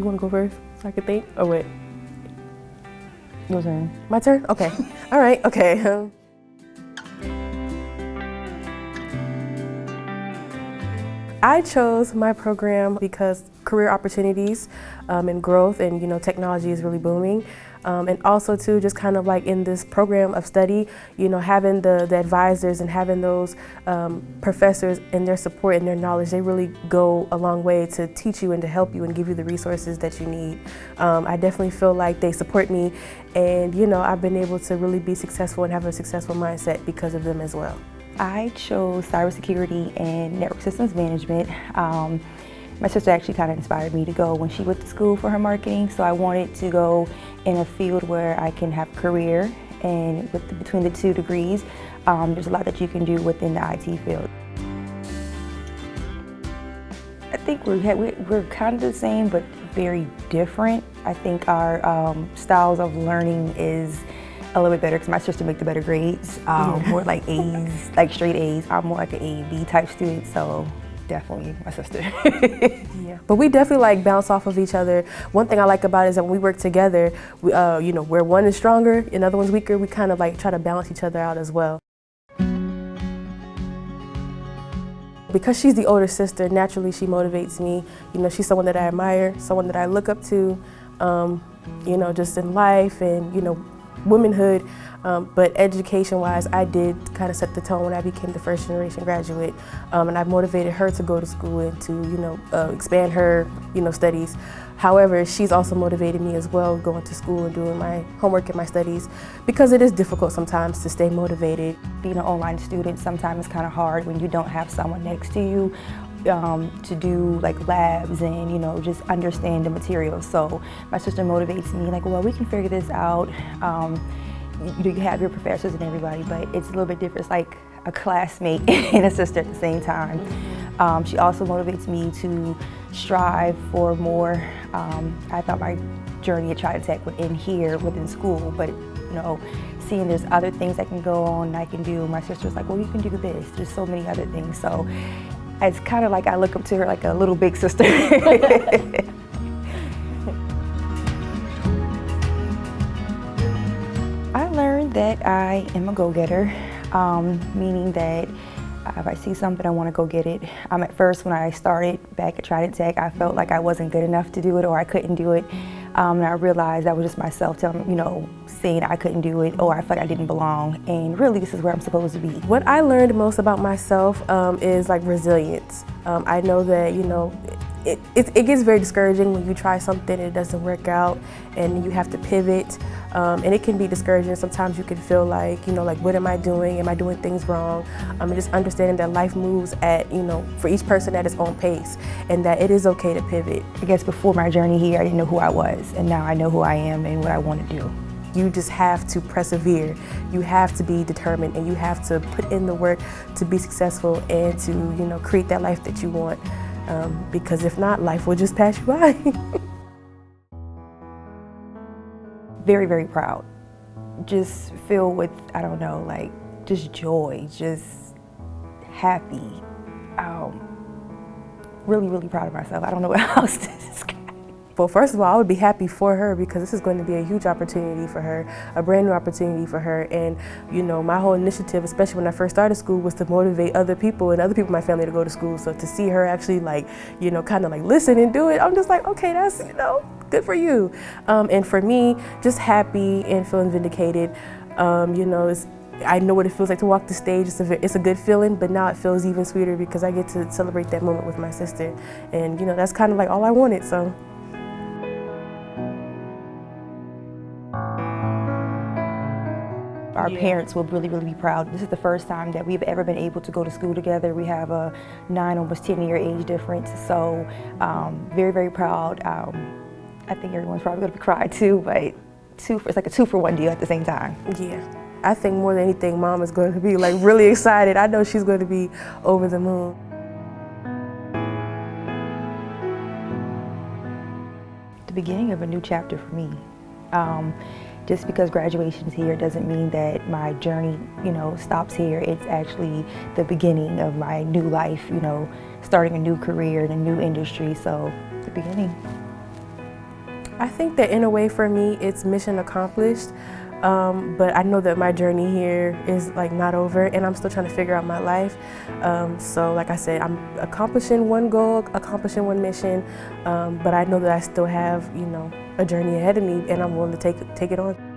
You want to go first so I can think? Or what? Your turn. My turn? Okay. All right, okay. I chose my program because career opportunities and growth and technology is really booming. And also too, just kind of like in this program of study, having the advisors and having those professors and their support and their knowledge, they really go a long way to teach you and to help you and give you the resources that you need. I definitely feel like they support me, and I've been able to really be successful and have a successful mindset because of them as well. I chose cybersecurity and network systems management. My sister actually kind of inspired me to go when she went to school for her marketing, so I wanted to go in a field where I can have a career, and between the 2 degrees, there's a lot that you can do within the IT field. I think we're kind of the same, but very different. I think our styles of learning is a little bit better because my sister makes the better grades, more like A's, like straight A's. I'm more like an A, B type student, so definitely my sister. Yeah, but we definitely like bounce off of each other. One thing I like about it is that when we work together, we, where one is stronger and the other one's weaker, we kind of like try to balance each other out as well. Because she's the older sister, naturally she motivates me. She's someone that I admire, someone that I look up to, just in life and, womanhood, but education-wise, I did kind of set the tone when I became the first generation graduate, and I motivated her to go to school and to, expand her, studies. However, she's also motivated me as well, going to school and doing my homework and my studies, because it is difficult sometimes to stay motivated. Being an online student sometimes is kind of hard when you don't have someone next to you to do like labs and just understand the material. So my sister motivates me like, well, we can figure this out. You have your professors and everybody, but it's a little bit different. It's like a classmate and a sister at the same time. She also motivates me to strive for more. I thought my journey at Trident Tech would end here within school, but seeing there's other things I can go on and I can do. My sister's like, well, you can do this. There's so many other things. So it's kind of like I look up to her like a little big sister. I learned that I am a go-getter, meaning that if I see something, I want to go get it. At first, when I started back at Trident Tech, I felt like I wasn't good enough to do it or I couldn't do it. And I realized that was just myself saying I couldn't do it or I felt like I didn't belong. And really, this is where I'm supposed to be. What I learned most about myself is like resilience. I know that, it gets very discouraging when you try something and it doesn't work out and you have to pivot. And it can be discouraging. Sometimes you can feel like, what am I doing? Am I doing things wrong? And just understanding that life moves at, for each person at its own pace and that it is okay to pivot. I guess before my journey here, I didn't know who I was, and now I know who I am and what I want to do. You just have to persevere. You have to be determined and you have to put in the work to be successful and to, create that life that you want. Because if not, life will just pass you by. Very, very proud. Just filled with, just joy, just happy. Really, really proud of myself. I don't know what else to describe. Well, first of all, I would be happy for her because this is going to be a huge opportunity for her, a brand new opportunity for her. And, my whole initiative, especially when I first started school, was to motivate other people and other people in my family to go to school. So to see her actually kind of listen and do it, I'm just like, okay, that's, good for you. And for me, just happy and feeling vindicated. I know what it feels like to walk the stage. It's a good feeling, but now it feels even sweeter because I get to celebrate that moment with my sister. And, that's kind of like all I wanted, so. Our parents will really, really be proud. This is the first time that we've ever been able to go to school together. We have a 9, almost 10-year age difference, so very, very proud. I think everyone's probably going to cry too, but it's like a 2-for-1 deal at the same time. Yeah, I think more than anything, Mom is going to be really excited. I know she's going to be over the moon. The beginning of a new chapter for me. Just because graduation's here doesn't mean that my journey, stops here. It's actually the beginning of my new life, starting a new career in a new industry. So, the beginning. I think that in a way for me, it's mission accomplished. But I know that my journey here is like not over, and I'm still trying to figure out my life. So like I said, I'm accomplishing one goal, accomplishing one mission, but I know that I still have, you know, a journey ahead of me, and I'm willing to take it on.